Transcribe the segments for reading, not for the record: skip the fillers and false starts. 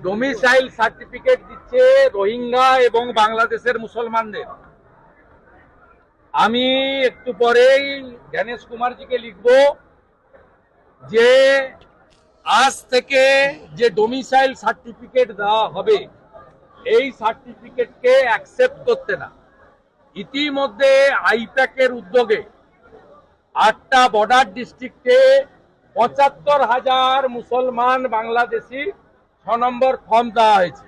Domicile certificate দিচ্ছে রোহিঙ্গা এবং বাংলাদেশের মুসলমানদের। আমি একটু পরেই জ্ঞানেশ কুমারজিকে লিখব যে আজ থেকে যে ডোমিসাইল সার্টিফিকেট দেওয়া হবে এই সার্টিফিকেটকে অ্যাকসেপ্ট করতে না। ইতিমধ্যে আইপ্যাকের উদ্যোগে 8টা বর্ডার ডিস্ট্রিক্টে ৭৫,০০০ মুসলমান বাংলাদেশি 6 নম্বর ফর্ম দেওয়া হয়েছে।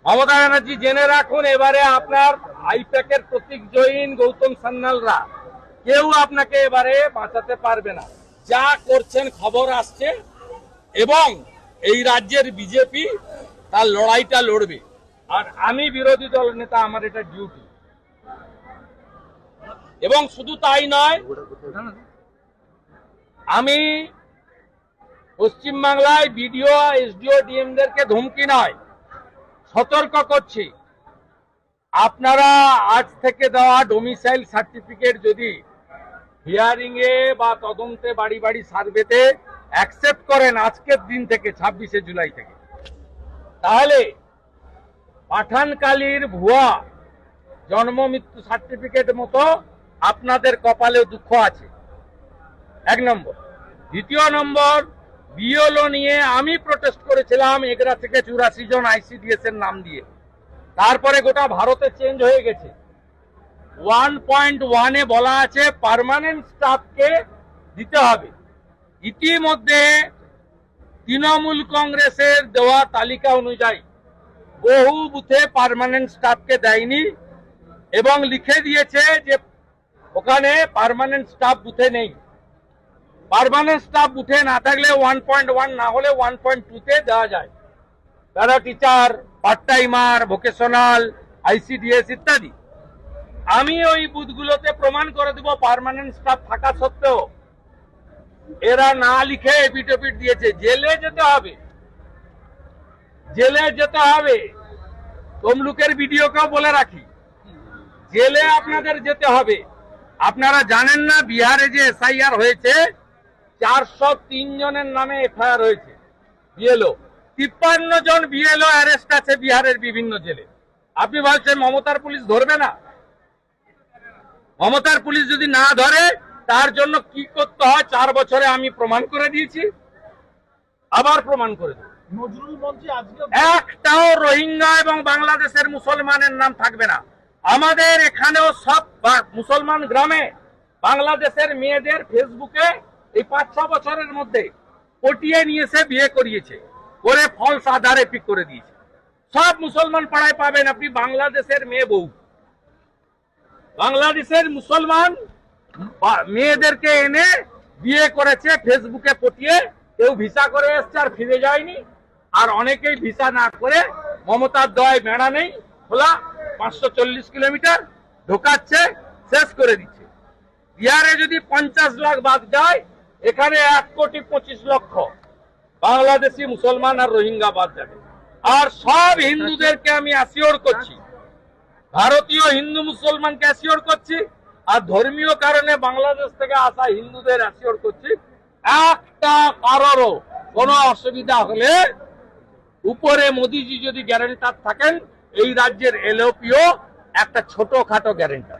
মমতা ব্যানার্জি জেনে রাখুন, এবারে আপনার আইপ্যাকের প্রতীক জৈন, গৌতম সান্যালরা কেউ আপনাকে এবারে বাঁচাতে পারবে না। যা করছেন খবর আসছে, এবং এই রাজ্যের বিজেপি তার লড়াইটা লড়বে। আর আমি বিরোধী দল নেতা, আমার এটা ডিউটি। এবং শুধু তাই নয়, আমি পশ্চিমবাংলায় বিডিও, এসডিও, ডিএমদেরকে ধমকি নয়, সতর্ক করছি, আপনারা আজ থেকে দেওয়া ডোমিসাইল সার্টিফিকেট যদি হিয়ারিং এ বা তদন্তে বাড়ি বাড়ি সার্ভেতে অ্যাকসেপ্ট করেন আজকের দিন থেকে 26শে জুলাই থেকে, তাহলে পাঠানকালীর ভুয়া জন্ম মৃত্যু সার্টিফিকেট মতো আপনাদের কপালে দুঃখ আছে। 1 নম্বর। দ্বিতীয় নম্বর, বিএলও নিয়ে আমি প্রোটেস্ট করেছিলাম 11 থেকে 84 জন আইসিডিএস এর নাম দিয়ে। তারপরে গোটা ভারতে চেঞ্জ হয়ে গেছে। 1.1 এ বলা আছে পার্মানেন্ট স্টাফকে দিতে হবে। ইতিমধ্যে তৃণমূল কংগ্রেসের দেওয়া তালিকা অনুযায়ী বহু বুথে পার্মানেন্ট স্টাফকে দেয়নি এবং লিখে দিয়েছে যে ওখানে পার্মানেন্ট স্টাফ বুথে নেই। পার্মানেন্ট স্টাফ বুথে না থাকলে 1.1 না হলে 1.2 দেওয়া যায়। Para teacher, part timer, vocational, ICDS ইত্যাদি। আমি ওই বুথগুলোতে প্রমাণ করে দেব পার্মানেন্ট স্টাফ থাকা সত্ত্বেও এরা না লিখে এপিট দিয়েছে। জেলে যেতে হবে, জেলে যেতে হবে। তমলুকের ভিডিওকেও বলে রাখি, জেলে আপনাদের যেতে হবে। আপনারা জানেন না, বিহারে যে এসআইআর হয়েছে 403 জনের নামে এফআইআর হয়েছে। বিএলও 53 জন বিএলও অ্যারেস্ট আছে বিহারের বিভিন্ন জেলে। আপনি বলছেন মমতার পুলিশ ধরবে না? মমতার পুলিশ যদি না ধরে তার জন্য কি করতে হয় 4 বছরে আমি প্রমাণ করে দিয়েছি, আবার প্রমাণ করে দেব। নজরুল মঞ্চে আজকে একটাও রোহিঙ্গা এবং বাংলাদেশের মুসলমানের নাম থাকবে না। আমাদের এখানেও সব মুসলমান গ্রামে বাংলাদেশের মেয়েদের ফেসবুকে এই 5-6 বছরের মধ্যে পটিয়ে নিয়েছে, বিয়ে করিয়েছে, করে ফলস আধারে পিক করে দিয়েছে। সব মুসলমান পাড়ায় পাবেন আপনি বাংলাদেশের মেয়ে বউ। বাংলাদেশের মুসলমান মেয়েদেরকে এনে বিয়ে করেছে ফেসবুকে পটিয়ে। কেউ ভিসা করে এসছে আর ফিরে যায়নি, আর অনেকেই ভিসা না করে মমতার দয় বেড়া নেই খোলা 540 কিলোমিটার ঢোকাচ্ছে, শেষ করে দিচ্ছে। বিহারে যদি 50 লাখ বাদ যায়, এখানে 1,25,00,000 বাংলাদেশি মুসলমান আর রোহিঙ্গা বাদ যাবে। আর সব হিন্দুদেরকে আমি অ্যাসিওর করছি, ভারতীয় হিন্দু মুসলমানকে অ্যাসিওর করছি, আর ধর্মীয় কারণে বাংলাদেশ থেকে আসা হিন্দুদের অ্যাসিওর করছি, একটা কারোরও কোনো অসুবিধা হলে উপরে মোদিজি যদি গ্যারান্টার থাকেন, এই রাজ্যের এলওপিও একটা ছোটখাটো গ্যারান্টার।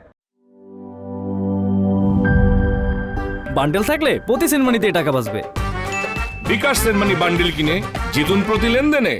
বান্ডেল থাকলে প্রতি সেনমানিতে টাকা বাঁচবে। বিকাশ সেনমানি বান্ডেল কিনে জিতুন প্রতি লেনদেনে।